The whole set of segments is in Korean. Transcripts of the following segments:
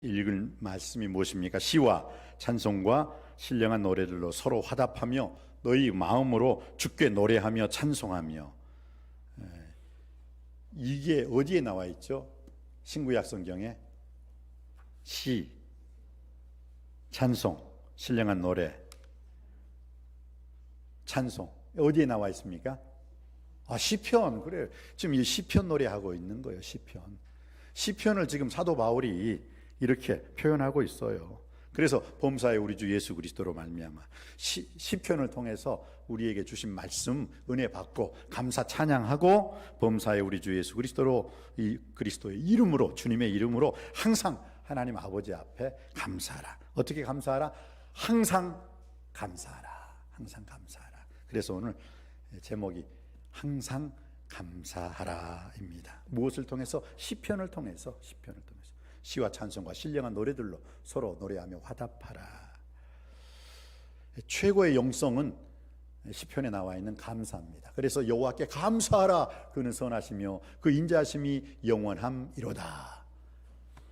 읽을 말씀이 무엇입니까? 시와 찬송과 신령한 노래들로 서로 화답하며 너희 마음으로 주께 노래하며 찬송하며. 이게 어디에 나와 있죠? 신구약 성경에 시, 찬송, 신령한 노래, 찬송 어디에 나와 있습니까? 시편. 그래요. 지금 이 시편 노래하고 있는 거예요. 시편을 지금 사도 바울이 이렇게 표현하고 있어요. 그래서 범사에 우리 주 예수 그리스도로 말미암아 시편을 통해서 우리에게 주신 말씀 은혜 받고 감사 찬양하고 범사에 우리 주 예수 그리스도로 이 그리스도의 이름으로 주님의 이름으로 항상 하나님 아버지 앞에 감사하라. 어떻게 감사하라? 항상 감사하라. 항상 감사하라. 그래서 오늘 제목이 항상 감사하라입니다. 무엇을 통해서? 시편을 통해서 시와 찬송과 신령한 노래들로 서로 노래하며 화답하라. 최고의 영성은 시편에 나와 있는 감사입니다. 그래서 여호와께 감사하라. 그는 선하시며 그 인자하심이 영원함이로다.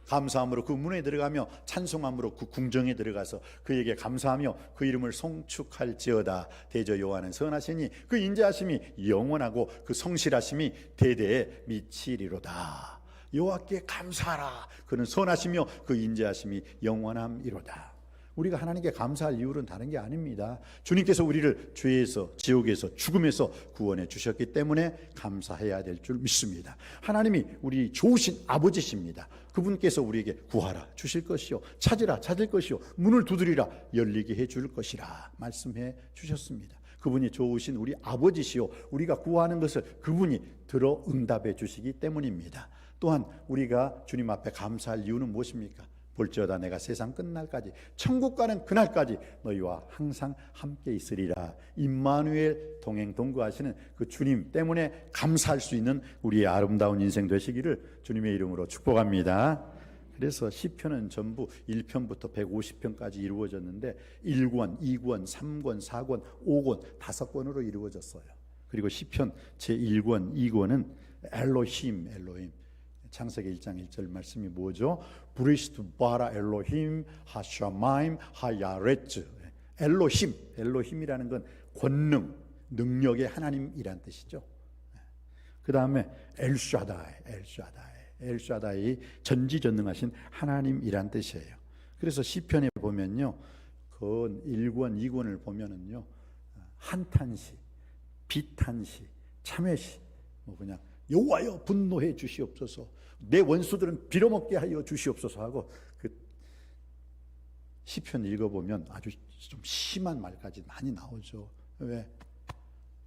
감사함으로 그 문에 들어가며 찬송함으로 그 궁정에 들어가서 그에게 감사하며 그 이름을 송축할지어다. 대저 여호와는 선하시니 그 인자하심이 영원하고 그 성실하심이 대대에 미치리로다. 여호와께 감사하라. 그는 선하시며 그 인자하심이 영원함이로다. 우리가 하나님께 감사할 이유는 다른 게 아닙니다. 주님께서 우리를 죄에서, 지옥에서, 죽음에서 구원해 주셨기 때문에 감사해야 될 줄 믿습니다. 하나님이 우리 좋으신 아버지십니다. 그분께서 우리에게 구하라 주실 것이요, 찾으라 찾을 것이요, 문을 두드리라 열리게 해줄 것이라 말씀해 주셨습니다. 그분이 좋으신 우리 아버지시요, 우리가 구하는 것을 그분이 들어 응답해 주시기 때문입니다. 또한 우리가 주님 앞에 감사할 이유는 무엇입니까? 볼지어다 내가 세상 끝날까지, 천국 가는 그날까지 너희와 항상 함께 있으리라. 임마누엘, 동행 동거하시는 그 주님 때문에 감사할 수 있는 우리의 아름다운 인생 되시기를 주님의 이름으로 축복합니다. 그래서 시편은 전부 1편부터 150편까지 이루어졌는데 1권, 2권, 3권, 4권, 5권, 5권으로 이루어졌어요. 그리고 시편 제1권, 2권은 엘로힘, 창세기 1장 1절 말씀이 뭐죠? 브리스트 바라 엘로힘 하샤마임 하야레츠. 엘로힘이라는 건 권능, 능력의 하나님이란 뜻이죠. 그 다음에 엘샤다이 전지전능하신 하나님이란 뜻이에요. 그래서 시편에 보면요, 그 1권, 2권을 보면은요, 한탄시, 비탄시, 참회시, 그냥 여호와여 분노해 주시옵소서, 내 원수들은 빌어먹게 하여 주시옵소서 하고, 그 시편 읽어보면 아주 좀 심한 말까지 많이 나오죠. 왜?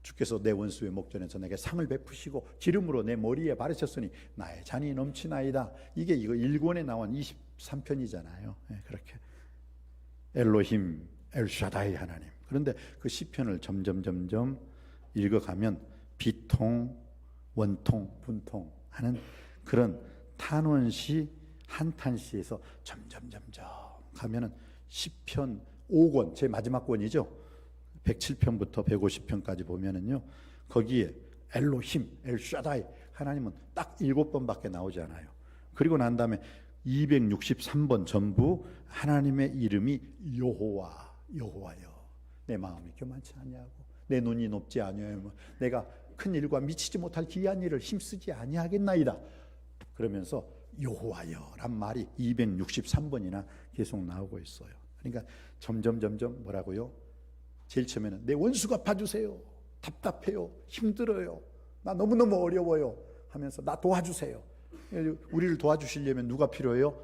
주께서 내 원수의 목전에서 내게 상을 베푸시고 기름으로 내 머리에 바르셨으니 나의 잔이 넘치나이다. 이게 이거 1권에 나온 23편이잖아요. 그렇게 엘로힘, 엘샤다이 하나님. 그런데 그 시편을 점점 읽어가면 비통, 원통, 분통 하는 그런 탄원시, 한탄시에서 점점 가면은 시편 5권, 제 마지막 권이죠. 107편부터 150편까지 보면은요, 거기에 엘로힘, 엘샤다이 하나님은 딱 7번밖에 나오지 않아요. 그리고 난 다음에 263번 전부 하나님의 이름이 여호와여. 내 마음이 교만치 아니하고 내 눈이 높지 아니하며 내가 큰 일과 미치지 못할 기이한 일을 힘쓰지 아니하겠나이다. 그러면서 여호와여란 말이 263번이나 계속 나오고 있어요. 그러니까 점점 뭐라고요? 제일 처음에는 내 원수가 봐주세요. 답답해요. 힘들어요. 나 너무너무 어려워요. 하면서 나 도와주세요. 우리를 도와주시려면 누가 필요해요?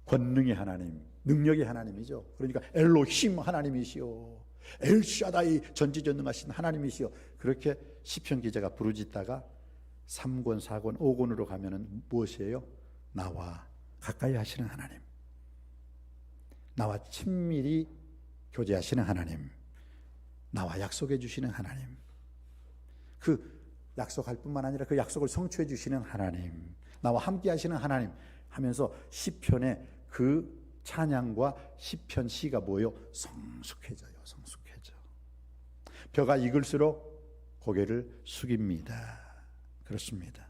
권능의 하나님, 능력의 하나님이죠. 그러니까 엘로힘 하나님이시요, 엘샤다이 전지전능하신 하나님이시요. 그렇게 시편 기자가 부르짖다가 3권, 4권, 5권으로 가면은 무엇이에요? 나와 가까이 하시는 하나님, 나와 친밀히 교제하시는 하나님, 나와 약속해 주시는 하나님, 그 약속할 뿐만 아니라 그 약속을 성취해 주시는 하나님, 나와 함께 하시는 하나님 하면서 시편의 그 찬양과 시편 시가 뭐예요? 성숙해져. 벼가 익을수록 고개를 숙입니다. 그렇습니다.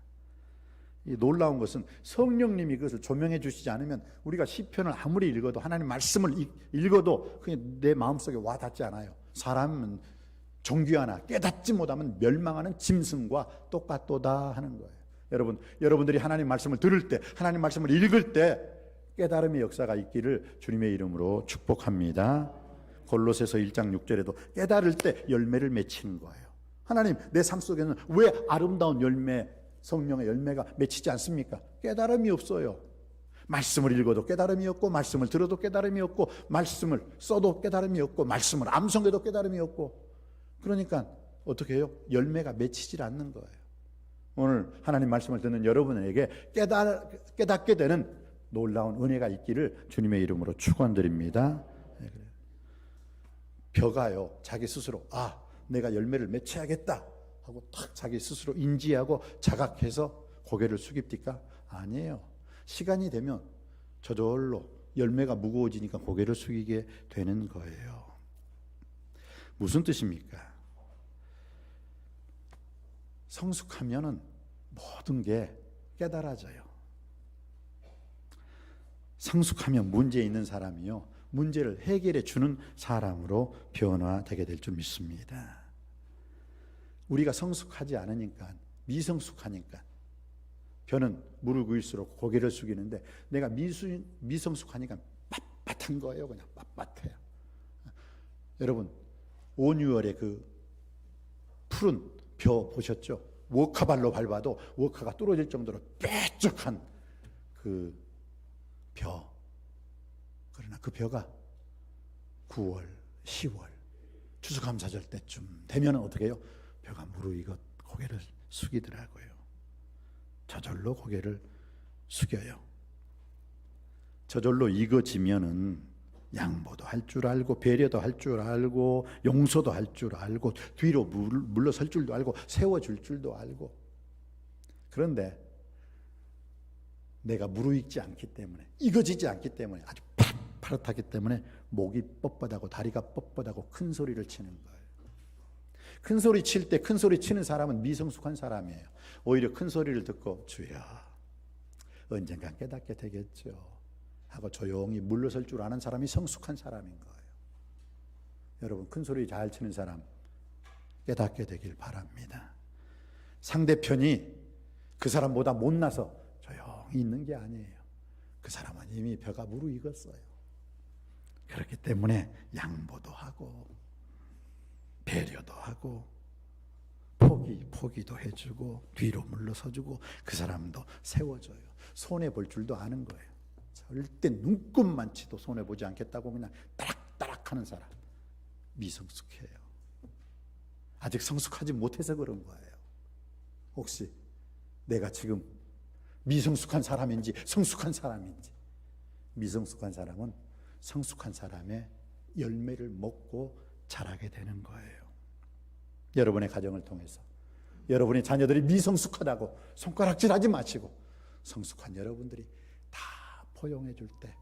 이 놀라운 것은 성령님이 그것을 조명해 주시지 않으면 우리가 시편을 아무리 읽어도, 하나님 말씀을 읽어도 그냥 내 마음속에 와닿지 않아요. 사람은 정죄하나 깨닫지 못하면 멸망하는 짐승과 똑같도다 하는 거예요. 여러분들이 하나님 말씀을 들을 때, 하나님 말씀을 읽을 때 깨달음의 역사가 있기를 주님의 이름으로 축복합니다. 골로새서 1장 6절에도 깨달을 때 열매를 맺히는 거예요. 하나님, 내 삶 속에는 왜 아름다운 열매, 성령의 열매가 맺히지 않습니까? 깨달음이 없어요. 말씀을 읽어도 깨달음이 없고, 말씀을 들어도 깨달음이 없고, 말씀을 써도 깨달음이 없고, 말씀을 암송해도 깨달음이 없고, 그러니까 어떻게 해요? 열매가 맺히질 않는 거예요. 오늘 하나님 말씀을 듣는 여러분에게 깨닫게 되는 놀라운 은혜가 있기를 주님의 이름으로 축원드립니다. 벼가요, 자기 스스로 내가 열매를 맺혀야겠다 하고 탁 자기 스스로 인지하고 자각해서 고개를 숙입니까? 아니에요. 시간이 되면 저절로 열매가 무거워지니까 고개를 숙이게 되는 거예요. 무슨 뜻입니까? 성숙하면은 모든 게 깨달아져요. 성숙하면 문제 있는 사람이요, 문제를 해결해 주는 사람으로 변화되게 될 줄 믿습니다. 우리가 성숙하지 않으니까, 미성숙하니까 벼는 물을 구일수록 고개를 숙이는데, 내가 미성숙하니까 빳빳한 거예요. 그냥 빳빳해요. 여러분, 온유월의 그 푸른 벼 보셨죠? 워카발로 밟아도 워카가 뚫어질 정도로 뾰족한 그 벼. 그러나 그 벼가 9월, 10월 추수감사절 때쯤 되면 어떻게 해요? 벼가 무르익어 고개를 숙이더라고요. 저절로 고개를 숙여요. 저절로 익어지면은 양보도 할 줄 알고, 배려도 할 줄 알고, 용서도 할 줄 알고, 뒤로 물러설 줄도 알고, 세워줄 줄도 알고. 그런데 내가 무르익지 않기 때문에, 익어지지 않기 때문에, 아주 파릇하기 때문에 목이 뻣뻣하고 다리가 뻣뻣하고 큰 소리를 치는 거예요. 큰 소리 칠 때, 큰 소리 치는 사람은 미성숙한 사람이에요. 오히려 큰 소리를 듣고 주여 언젠가 깨닫게 되겠죠 하고 조용히 물러설 줄 아는 사람이 성숙한 사람인 거예요. 여러분, 큰 소리 잘 치는 사람 깨닫게 되길 바랍니다. 상대편이 그 사람보다 못나서 조용히 있는 게 아니에요. 그 사람은 이미 벼가 무르익었어요. 그렇기 때문에 양보도 하고, 배려도 하고, 포기도 해주고, 뒤로 물러서주고, 그 사람도 세워줘요. 손해볼 줄도 아는 거예요. 절대 눈곱만 치도 손해보지 않겠다고 그냥 따락따락 하는 사람, 미성숙해요. 아직 성숙하지 못해서 그런 거예요. 혹시 내가 지금 미성숙한 사람인지 성숙한 사람인지? 미성숙한 사람은 성숙한 사람의 열매를 먹고 자라게 되는 거예요. 여러분의 가정을 통해서 여러분의 자녀들이 미성숙하다고 손가락질하지 마시고, 성숙한 여러분들이 다 포용해 줄 때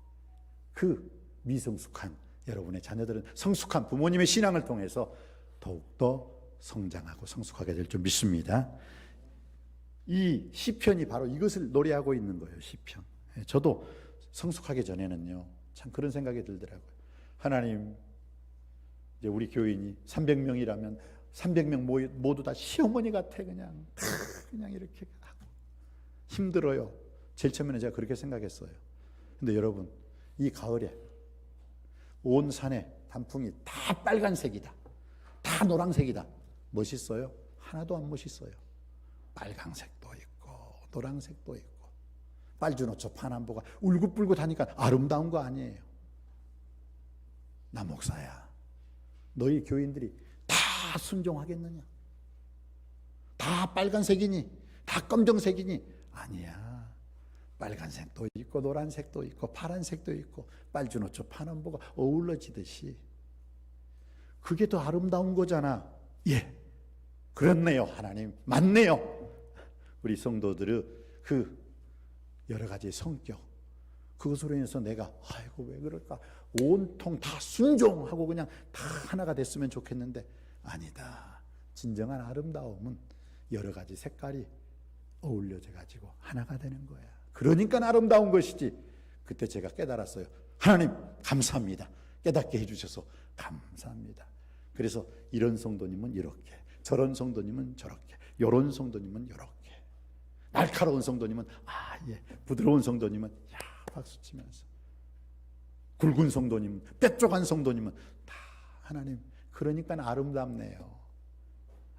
그 미성숙한 여러분의 자녀들은 성숙한 부모님의 신앙을 통해서 더욱더 성장하고 성숙하게 될 줄 믿습니다. 이 시편이 바로 이것을 노래하고 있는 거예요. 시편. 저도 성숙하기 전에는요, 참 그런 생각이 들더라고요. 하나님, 이제 우리 교인이 300명이라면 300명 모두 다 시어머니 같아. 그냥 이렇게 하고 힘들어요. 제일 처음에는 제가 그렇게 생각했어요. 근데 여러분, 이 가을에 온 산에 단풍이 다 빨간색이다, 다 노란색이다. 멋있어요? 하나도 안 멋있어요. 빨간색도 있고 노란색도 있고, 빨주노초 파남보가 울긋불긋하니까 아름다운 거 아니에요. 나 목사야, 너희 교인들이 다 순종하겠느냐? 다 빨간색이니? 다 검정색이니? 아니야. 빨간색도 있고 노란색도 있고 파란색도 있고, 빨주노초 파남보가 어우러지듯이 그게 더 아름다운 거잖아. 예, 그렇네요. 하나님, 맞네요. 우리 성도들의 그 여러 가지 성격, 그것으로 인해서 내가 아이고 왜 그럴까, 온통 다 순종하고 그냥 다 하나가 됐으면 좋겠는데, 아니다. 진정한 아름다움은 여러 가지 색깔이 어울려져 가지고 하나가 되는 거야. 그러니까 아름다운 것이지. 그때 제가 깨달았어요. 하나님 감사합니다. 깨닫게 해주셔서 감사합니다. 그래서 이런 성도님은 이렇게, 저런 성도님은 저렇게, 요런 성도님은 요렇게, 날카로운 성도님은 예, 부드러운 성도님은 박수치면서, 굵은 성도님, 뾰족한 성도님은 다 하나님. 그러니까 아름답네요.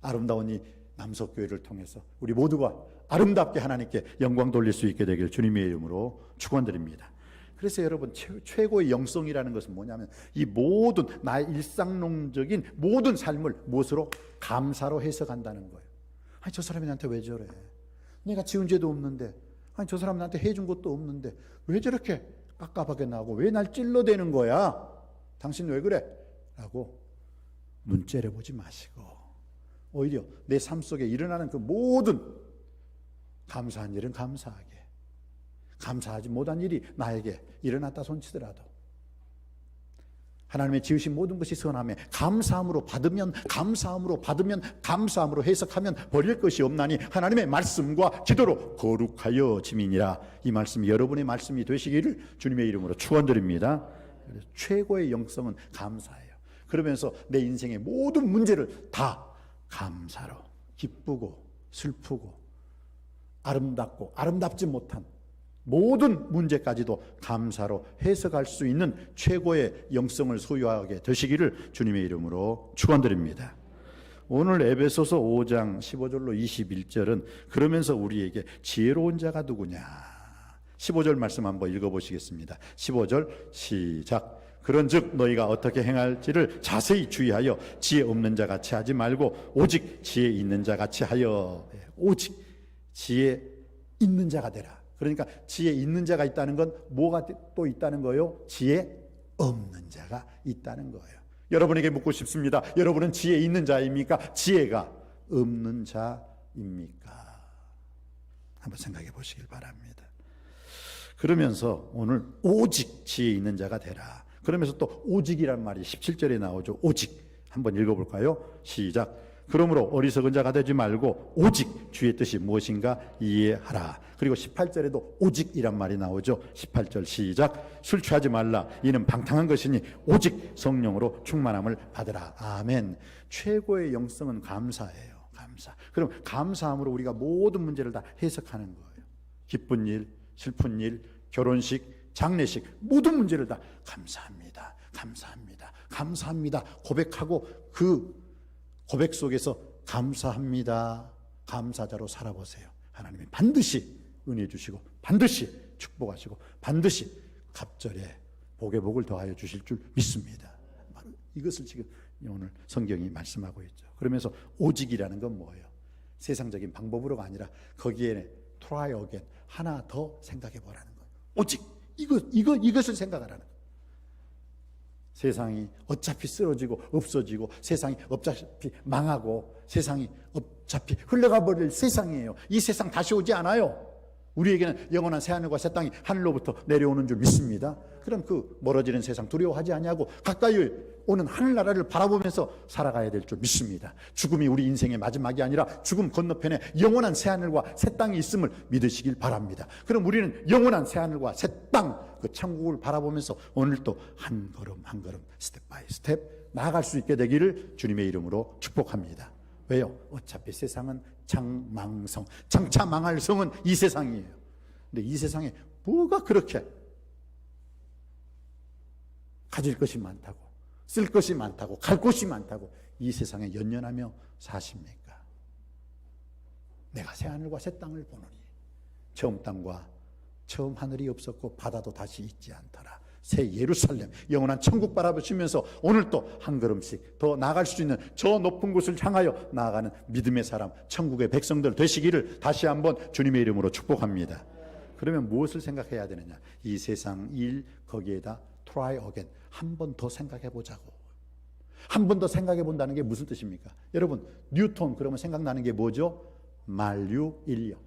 아름다운 이 남석교회를 통해서 우리 모두가 아름답게 하나님께 영광 돌릴 수 있게 되길 주님의 이름으로 축원드립니다. 그래서 여러분, 최고의 영성이라는 것은 뭐냐면 이 모든 나의 일상론적인 모든 삶을 무엇으로? 감사로 해석한다는 거예요. 아니, 저 사람이 나한테 왜 저래? 내가 지은 죄도 없는데, 아니, 저 사람 나한테 해준 것도 없는데 왜 저렇게 깝깝하게 나오고 왜 날 찔러대는 거야? 당신 왜 그래? 라고 눈 째려보지 마시고, 오히려 내 삶 속에 일어나는 그 모든 감사한 일은 감사하게, 감사하지 못한 일이 나에게 일어났다 손치더라도 하나님의 지으신 모든 것이 선함에 감사함으로 받으면, 감사함으로 받으면, 감사함으로 해석하면 버릴 것이 없나니 하나님의 말씀과 기도로 거룩하여 지민이라. 이 말씀이 여러분의 말씀이 되시기를 주님의 이름으로 축원드립니다. 최고의 영성은 감사예요. 그러면서 내 인생의 모든 문제를 다 감사로, 기쁘고 슬프고 아름답고 아름답지 못한 모든 문제까지도 감사로 해석할 수 있는 최고의 영성을 소유하게 되시기를 주님의 이름으로 축원드립니다. 오늘 에베소서 5장 15절로 21절은 그러면서 우리에게 지혜로운 자가 누구냐, 15절 말씀 한번 읽어보시겠습니다. 15절 시작. 그런즉 너희가 어떻게 행할지를 자세히 주의하여 지혜 없는 자 같이 하지 말고 오직 지혜 있는 자 같이 하여. 오직 지혜 있는 자가 되라. 그러니까 지혜 있는 자가 있다는 건 뭐가 또 있다는 거예요? 지혜 없는 자가 있다는 거예요. 여러분에게 묻고 싶습니다. 여러분은 지혜 있는 자입니까? 지혜가 없는 자입니까? 한번 생각해 보시길 바랍니다. 그러면서 오늘 오직 지혜 있는 자가 되라. 그러면서 또 오직이란 말이 17절에 나오죠. 오직 한번 읽어볼까요? 시작. 그러므로 어리석은 자가 되지 말고 오직 주의 뜻이 무엇인가 이해하라. 그리고 18절에도 오직이란 말이 나오죠. 18절 시작. 술 취하지 말라. 이는 방탕한 것이니 오직 성령으로 충만함을 받으라. 아멘. 최고의 영성은 감사예요. 감사. 그럼 감사함으로 우리가 모든 문제를 다 해석하는 거예요. 기쁜 일, 슬픈 일, 결혼식, 장례식, 모든 문제를 다 감사합니다. 감사합니다. 감사합니다. 고백하고 그 고백 속에서 감사합니다, 감사자로 살아보세요. 하나님이 반드시 은혜 주시고 반드시 축복하시고 반드시 갑절에 복에 복을 더하여 주실 줄 믿습니다. 바로 이것을 지금 오늘 성경이 말씀하고 있죠. 그러면서 오직이라는 건 뭐예요? 세상적인 방법으로가 아니라 거기에 try again, 하나 더 생각해 보라는 거예요. 오직 이것을 생각하라는 거예요. 세상이 어차피 쓰러지고 없어지고 세상이 어차피 망하고 세상이 어차피 흘러가 버릴 세상이에요. 이 세상 다시 오지 않아요. 우리에게는 영원한 새하늘과 새 땅이 하늘로부터 내려오는 줄 믿습니다. 그럼 그 멀어지는 세상 두려워하지 아니하고 가까이 오는 하늘나라를 바라보면서 살아가야 될 줄 믿습니다. 죽음이 우리 인생의 마지막이 아니라 죽음 건너편에 영원한 새하늘과 새 땅이 있음을 믿으시길 바랍니다. 그럼 우리는 영원한 새하늘과 새 땅, 그 천국을 바라보면서 오늘도 한 걸음 한 걸음 스텝 바이 스텝 나아갈 수 있게 되기를 주님의 이름으로 축복합니다. 왜요? 어차피 세상은 장망성, 장차 망할 성은 이 세상이에요. 근데 이 세상에 뭐가 그렇게 가질 것이 많다고, 쓸 것이 많다고, 갈 곳이 많다고 이 세상에 연연하며 사십니까? 내가 새하늘과 새 땅을 보노니 처음 땅과 처음 하늘이 없었고 바다도 다시 있지 않더라. 새 예루살렘, 영원한 천국 바라보시면서 오늘 또 한 걸음씩 더 나아갈 수 있는 저 높은 곳을 향하여 나아가는 믿음의 사람, 천국의 백성들 되시기를 다시 한번 주님의 이름으로 축복합니다. 그러면 무엇을 생각해야 되느냐? 이 세상 일 거기에다 try again, 한 번 더 생각해 보자고. 한 번 더 생각해 본다는 게 무슨 뜻입니까? 여러분, 뉴턴 그러면 생각나는 게 뭐죠? 만유인력.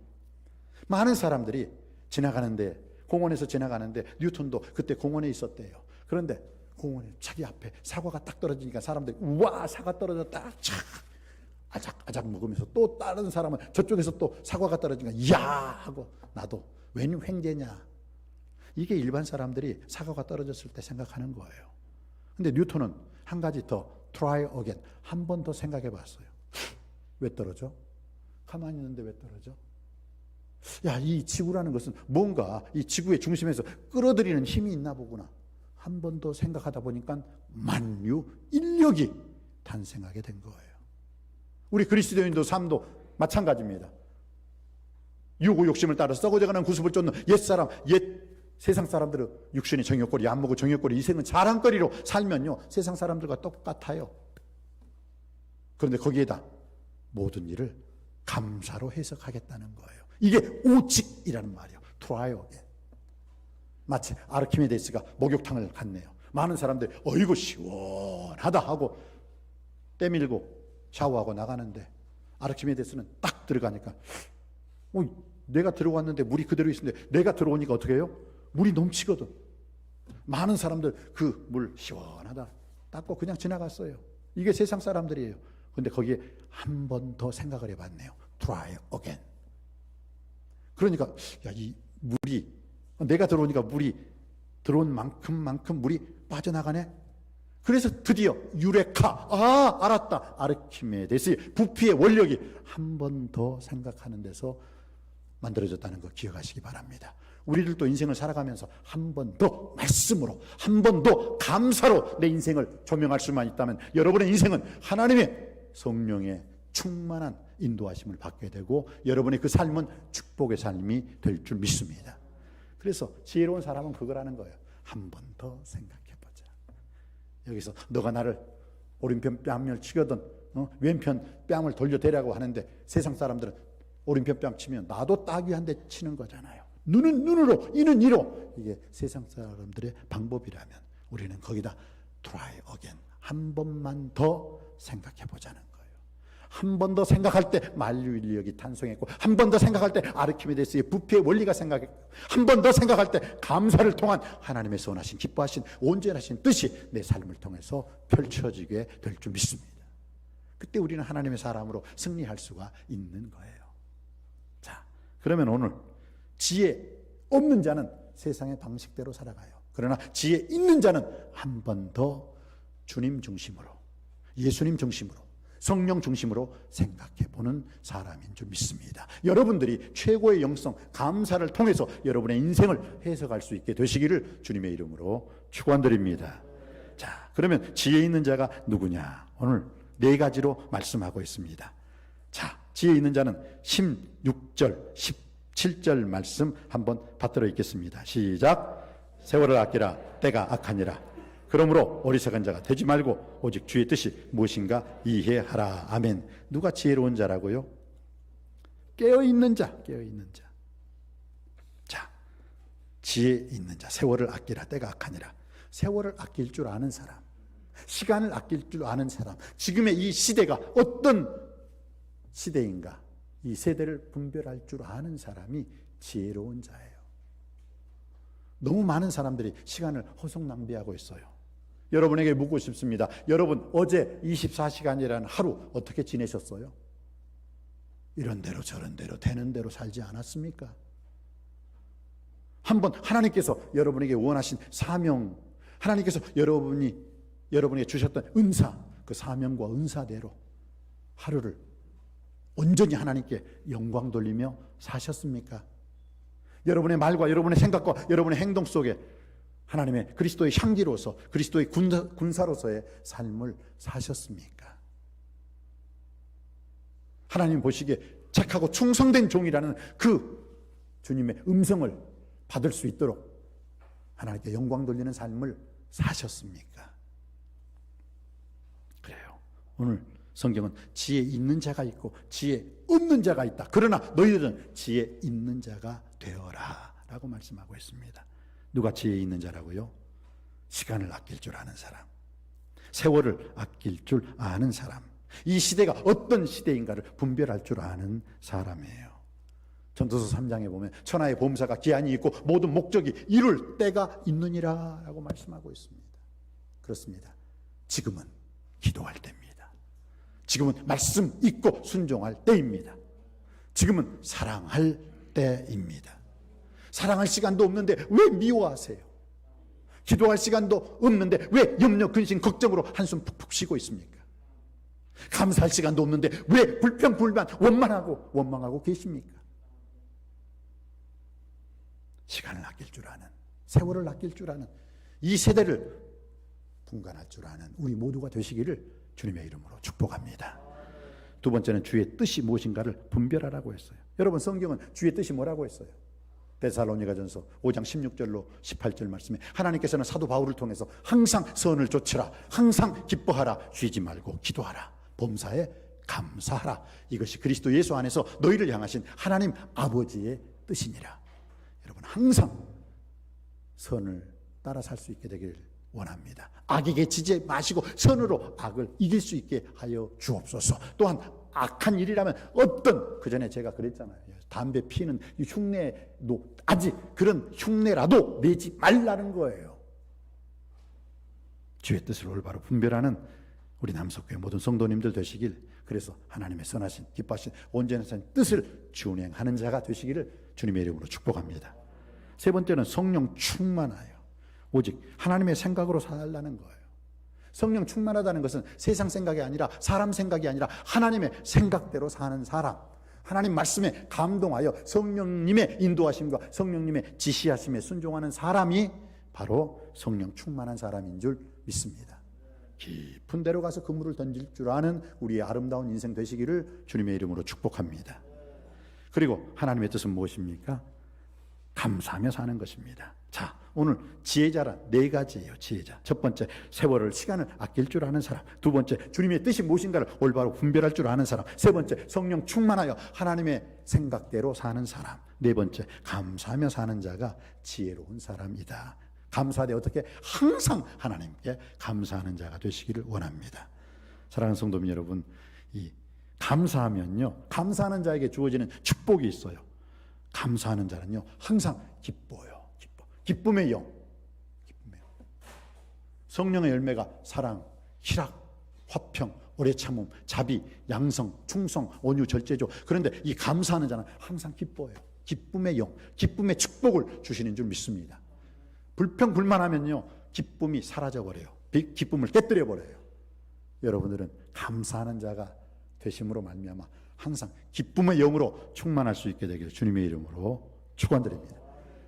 많은 사람들이 지나가는데, 공원에서 지나가는데 뉴턴도 그때 공원에 있었대요. 그런데 공원에 자기 앞에 사과가 딱 떨어지니까 사람들이 우와, 사과 떨어졌다, 촥 아작아작 먹으면서 또 다른 사람은 저쪽에서 또 사과가 떨어지니까 야 하고 나도 웬 횡재냐. 이게 일반 사람들이 사과가 떨어졌을 때 생각하는 거예요. 근데 뉴턴은 한 가지 더 try again, 한 번 더 생각해 봤어요. 왜 떨어져? 가만히 있는데 왜 떨어져? 야, 이 지구라는 것은 뭔가 이 지구의 중심에서 끌어들이는 힘이 있나 보구나. 한 번 더 생각하다 보니까 만유 인력이 탄생하게 된 거예요. 우리 그리스도인도 삶도 마찬가지입니다. 유고 욕심을 따라 썩어져가는 구습을 쫓는 옛사람, 옛 세상 사람들은 육신이 정욕거리, 안목의 정욕거리, 이생은 자랑거리로 살면요 세상 사람들과 똑같아요. 그런데 거기에다 모든 일을 감사로 해석하겠다는 거예요. 이게 오직이라는 말이에요. 트라이오게. 마치 아르키메데스가 목욕탕을 갔네요. 많은 사람들이 어이구 시원하다 하고 때밀고 샤워하고 나가는데 아르키메데스는 딱 들어가니까 내가 들어왔는데 물이 그대로 있는데 내가 들어오니까 어떻게 해요? 물이 넘치거든. 많은 사람들 그 물 시원하다 닦고 그냥 지나갔어요. 이게 세상 사람들이에요. 근데 거기에 한 번 더 생각을 해봤네요. Try again. 그러니까 야, 이 물이 내가 들어오니까 물이 들어온 만큼 물이 빠져나가네. 그래서 드디어 유레카, 알았다. 아르키메데스의 부피의 원력이 한 번 더 생각하는 데서 만들어졌다는 거 기억하시기 바랍니다. 우리들도 인생을 살아가면서 한 번 더 말씀으로, 한 번 더 감사로 내 인생을 조명할 수만 있다면 여러분의 인생은 하나님의 성령의 충만한 인도하심을 받게 되고 여러분의 그 삶은 축복의 삶이 될 줄 믿습니다. 그래서 지혜로운 사람은 그거라는 거예요. 한 번 더 생각해보자. 여기서 너가 나를 오른편 뺨을 치거든 왼편 뺨을 돌려대라고 하는데 세상 사람들은 오른편 뺨 치면 나도 따귀 한 대 치는 거잖아요. 눈은 눈으로, 이는 이로. 이게 세상 사람들의 방법이라면 우리는 거기다 try again, 한 번만 더 생각해보자는 거예요. 한 번 더 생각할 때 만유인력이 탄생했고 한 번 더 생각할 때 아르키메데스의 부피의 원리가 생각했고 한 번 더 생각할 때 감사를 통한 하나님의 선하신 기뻐하신 온전하신 뜻이 내 삶을 통해서 펼쳐지게 될 줄 믿습니다. 그때 우리는 하나님의 사람으로 승리할 수가 있는 거예요. 자, 그러면 오늘 지혜 없는 자는 세상의 방식대로 살아가요. 그러나 지혜 있는 자는 한 번 더 주님 중심으로, 예수님 중심으로, 성령 중심으로 생각해보는 사람인 줄 믿습니다. 여러분들이 최고의 영성, 감사를 통해서 여러분의 인생을 해석할 수 있게 되시기를 주님의 이름으로 축원드립니다. 자, 그러면 지혜 있는 자가 누구냐? 오늘 4가지로 말씀하고 있습니다. 자, 지혜 있는 자는 16절, 17절 말씀 한번 받들어 읽겠습니다. 시작. 세월을 아끼라, 때가 악하니라. 그러므로 어리석은 자가 되지 말고 오직 주의 뜻이 무엇인가 이해하라. 아멘. 누가 지혜로운 자라고요? 깨어있는 자, 깨어있는 자. 자, 지혜 있는 자. 세월을 아끼라, 때가 악하니라. 세월을 아낄 줄 아는 사람, 시간을 아낄 줄 아는 사람, 지금의 이 시대가 어떤 시대인가, 이 세대를 분별할 줄 아는 사람이 지혜로운 자예요. 너무 많은 사람들이 시간을 허송 낭비하고 있어요. 여러분에게 묻고 싶습니다. 여러분 어제 24시간이라는 하루 어떻게 지내셨어요? 이런 대로 저런 대로 되는 대로 살지 않았습니까? 한번 하나님께서 여러분에게 원하신 사명, 하나님께서 여러분에게 주셨던 은사, 그 사명과 은사대로 하루를 온전히 하나님께 영광 돌리며 사셨습니까? 여러분의 말과 여러분의 생각과 여러분의 행동 속에 하나님의 그리스도의 향기로서, 그리스도의 군사로서의 삶을 사셨습니까? 하나님 보시기에 착하고 충성된 종이라는 그 주님의 음성을 받을 수 있도록 하나님께 영광 돌리는 삶을 사셨습니까? 그래요. 오늘 성경은 지혜 있는 자가 있고 지혜 없는 자가 있다. 그러나 너희들은 지혜 있는 자가 되어라 라고 말씀하고 있습니다. 누가 지혜 있는 자라고요? 시간을 아낄 줄 아는 사람, 세월을 아낄 줄 아는 사람, 이 시대가 어떤 시대인가를 분별할 줄 아는 사람이에요. 전도서 3장에 보면 천하의 보험사가 기한이 있고 모든 목적이 이룰 때가 있느니라 라고 말씀하고 있습니다. 그렇습니다. 지금은 기도할 때입니다. 지금은 말씀 읽고 순종할 때입니다. 지금은 사랑할 때입니다. 사랑할 시간도 없는데 왜 미워하세요? 기도할 시간도 없는데 왜 염려, 근심, 걱정으로 한숨 푹푹 쉬고 있습니까? 감사할 시간도 없는데 왜 불평, 불만, 원망하고 계십니까? 시간을 아낄 줄 아는, 세월을 아낄 줄 아는, 이 세대를 분간할 줄 아는 우리 모두가 되시기를 주님의 이름으로 축복합니다. 두 번째는 주의 뜻이 무엇인가를 분별하라고 했어요. 여러분, 성경은 주의 뜻이 뭐라고 했어요? 데살로니가전서 5장 16절로 18절 말씀에 하나님께서는 사도 바울을 통해서 항상 선을 좇으라, 항상 기뻐하라, 쉬지 말고 기도하라, 범사에 감사하라. 이것이 그리스도 예수 안에서 너희를 향하신 하나님 아버지의 뜻이니라. 여러분, 항상 선을 따라 살 수 있게 되기를 원합니다. 악에게 지지 마시고 선으로 악을 이길 수 있게 하여 주옵소서. 또한 악한 일이라면 어떤, 그 전에 제가 그랬잖아요. 담배 피는 흉내도, 아직 그런 흉내라도 내지 말라는 거예요. 주의 뜻을 올바로 분별하는 우리 남석교회 모든 성도님들 되시길, 그래서 하나님의 선하신 기뻐하신 온전하신 뜻을 준행하는 자가 되시기를 주님의 이름으로 축복합니다. 세 번째는 성령 충만하여 오직 하나님의 생각으로 살라는 거예요. 성령 충만하다는 것은 세상 생각이 아니라, 사람 생각이 아니라 하나님의 생각대로 사는 사람, 하나님 말씀에 감동하여 성령님의 인도하심과 성령님의 지시하심에 순종하는 사람이 바로 성령 충만한 사람인 줄 믿습니다. 깊은 데로 가서 그물을 던질 줄 아는 우리의 아름다운 인생 되시기를 주님의 이름으로 축복합니다. 그리고 하나님의 뜻은 무엇입니까? 감사하며 사는 것입니다. 자, 오늘 지혜자란 네 가지예요. 지혜자. 첫 번째, 세월을, 시간을 아낄 줄 아는 사람. 두 번째, 주님의 뜻이 무엇인가를 올바로 분별할 줄 아는 사람. 세 번째, 성령 충만하여 하나님의 생각대로 사는 사람. 네 번째, 감사하며 사는 자가 지혜로운 사람이다. 감사하되 어떻게? 항상 하나님께 감사하는 자가 되시기를 원합니다. 사랑하는 성도님 여러분, 이 감사하면요, 감사하는 자에게 주어지는 축복이 있어요. 감사하는 자는요, 항상 기뻐요. 기쁨의 영. 성령의 열매가 사랑, 희락, 화평, 오래 참음, 자비, 양성, 충성, 온유, 절제죠. 그런데 이 감사하는 자는 항상 기뻐요. 기쁨의 영, 기쁨의 축복을 주시는 줄 믿습니다. 불평, 불만하면요, 기쁨이 사라져버려요. 기쁨을 깨뜨려버려요. 여러분들은 감사하는 자가 되심으로 말미암아 항상 기쁨의 영으로 충만할 수 있게 되기를 주님의 이름으로 축원드립니다.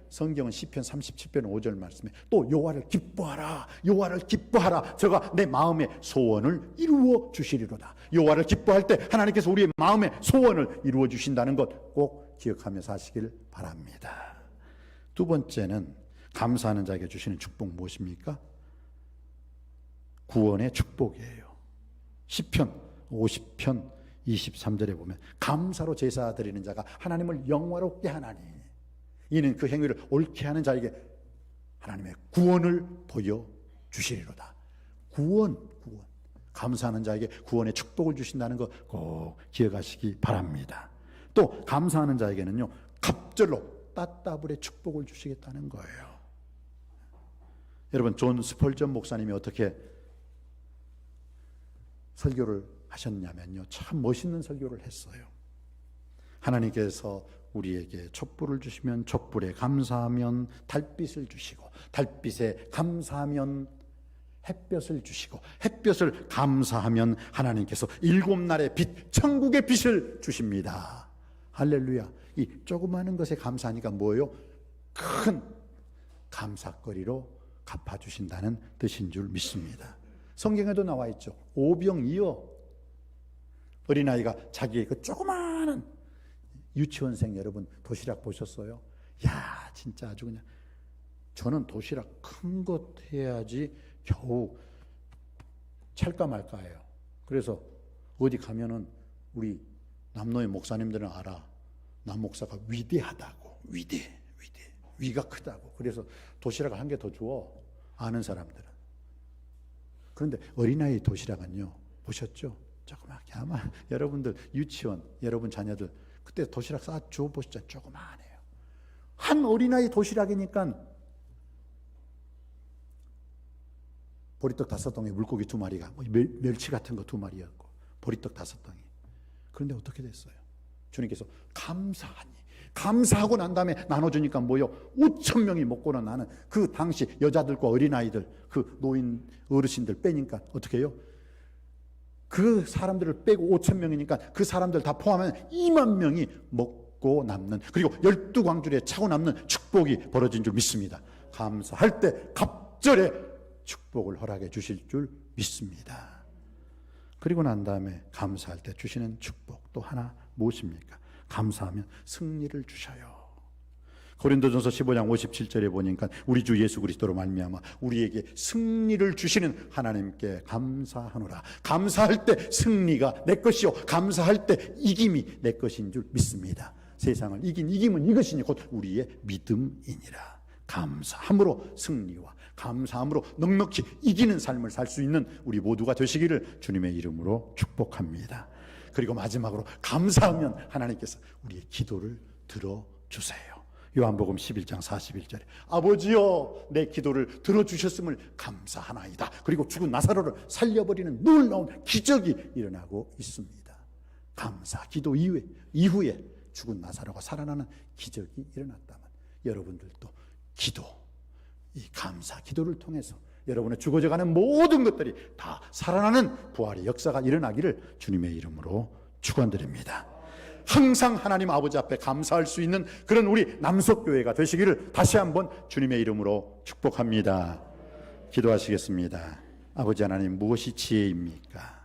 성경은 시편 37편 5절 말씀에 또 여호와를 기뻐하라, 여호와를 기뻐하라, 저가 내 마음의 소원을 이루어 주시리로다. 여호와를 기뻐할 때 하나님께서 우리의 마음의 소원을 이루어 주신다는 것 꼭 기억하며 사시길 바랍니다. 두 번째는 감사하는 자에게 주시는 축복 무엇입니까? 구원의 축복이에요. 시편 50편 23절에 보면 감사로 제사 드리는 자가 하나님을 영화롭게 하나니 이는 그 행위를 옳게 하는 자에게 하나님의 구원을 보여주시리로다. 구원. 감사하는 자에게 구원의 축복을 주신다는 거 꼭 기억하시기 바랍니다. 또 감사하는 자에게는요, 갑절로 따따블의 축복을 주시겠다는 거예요. 여러분, 존 스펄전 목사님이 어떻게 설교를 하셨냐면요, 참 멋있는 설교를 했어요. 하나님께서 우리에게 촛불을 주시면 촛불에 감사하면 달빛을 주시고, 달빛에 감사하면 햇볕을 주시고, 햇볕을 감사하면 하나님께서 일곱 날의 빛, 천국의 빛을 주십니다. 할렐루야. 이 조그마한 것에 감사하니까 뭐예요? 큰 감사거리로 갚아주신다는 뜻인 줄 믿습니다. 성경에도 나와 있죠. 오병이어, 어린아이가 자기의 그 조그마한 유치원생, 여러분 도시락 보셨어요? 야, 진짜 아주 그냥, 저는 도시락 큰 것 해야지 겨우 찰까 말까예요. 그래서 어디 가면은 우리 남노의 목사님들은 알아. 남 목사가 위대하다고. 위가 크다고. 그래서 도시락을 한 개 더 주어, 아는 사람들은. 그런데 어린아이 도시락은요, 보셨죠? 조그맣게, 아마 여러분들 유치원, 여러분 자녀들 그때 도시락 싸 줘 보시죠. 조그만해요. 한 어린아이 도시락이니까 보리떡 5덩이, 물고기 2마리가, 멸치 같은 거 2마리였고, 보리떡 5덩이. 그런데 어떻게 됐어요? 주님께서 감사하고 난 다음에 나눠주니까 뭐요? 5,000명이 먹고는 나는 그 당시 여자들과 어린아이들, 그 노인 어르신들 빼니까 어떻게 해요? 그 사람들을 빼고 5,000명이니까 그 사람들 다 포함하면 2만 명이 먹고 남는, 그리고 12광줄에 차고 남는 축복이 벌어진 줄 믿습니다. 감사할 때 갑절에 축복을 허락해 주실 줄 믿습니다. 그리고 난 다음에 감사할 때 주시는 축복 또 하나 무엇입니까? 감사하면 승리를 주셔요. 고린도전서 15장 57절에 보니까 우리 주 예수 그리스도로 말미암아 우리에게 승리를 주시는 하나님께 감사하노라. 감사할 때 승리가 내 것이요, 감사할 때 이김이 내 것인 줄 믿습니다. 세상을 이긴 이김은 이것이니 곧 우리의 믿음이니라. 감사함으로 승리와 감사함으로 넉넉히 이기는 삶을 살 수 있는 우리 모두가 되시기를 주님의 이름으로 축복합니다. 그리고 마지막으로 감사하면 하나님께서 우리의 기도를 들어주세요. 요한복음 11장 41절에 아버지여 내 기도를 들어주셨음을 감사하나이다. 그리고 죽은 나사로를 살려버리는 놀라운 기적이 일어나고 있습니다. 감사 기도 이후에 죽은 나사로가 살아나는 기적이 일어났다면 여러분들도 이 감사 기도를 통해서 여러분의 죽어져가는 모든 것들이 다 살아나는 부활의 역사가 일어나기를 주님의 이름으로 축원드립니다. 항상 하나님 아버지 앞에 감사할 수 있는 그런 우리 남석교회가 되시기를 다시 한번 주님의 이름으로 축복합니다. 기도하시겠습니다. 아버지 하나님, 무엇이 지혜입니까?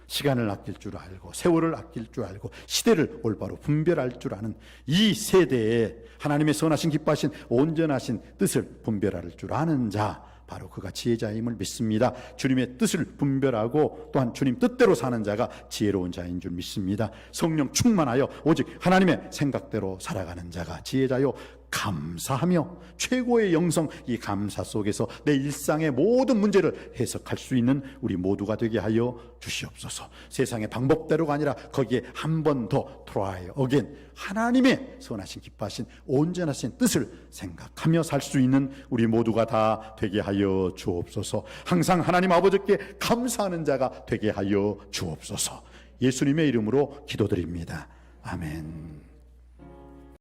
시간을 아낄 줄 알고 세월을 아낄 줄 알고 시대를 올바로 분별할 줄 아는 이 세대에 하나님의 선하신 기뻐하신 온전하신 뜻을 분별할 줄 아는 자, 바로 그가 지혜자임을 믿습니다. 주님의 뜻을 분별하고 또한 주님 뜻대로 사는 자가 지혜로운 자인 줄 믿습니다. 성령 충만하여 오직 하나님의 생각대로 살아가는 자가 지혜자요, 감사하며 최고의 영성, 이 감사 속에서 내 일상의 모든 문제를 해석할 수 있는 우리 모두가 되게 하여 주시옵소서. 세상의 방법대로가 아니라 거기에 한 번 더 try again, 하나님의 선하신 기뻐하신 온전하신 뜻을 생각하며 살 수 있는 우리 모두가 다 되게 하여 주옵소서. 항상 하나님 아버지께 감사하는 자가 되게 하여 주옵소서. 예수님의 이름으로 기도드립니다. 아멘.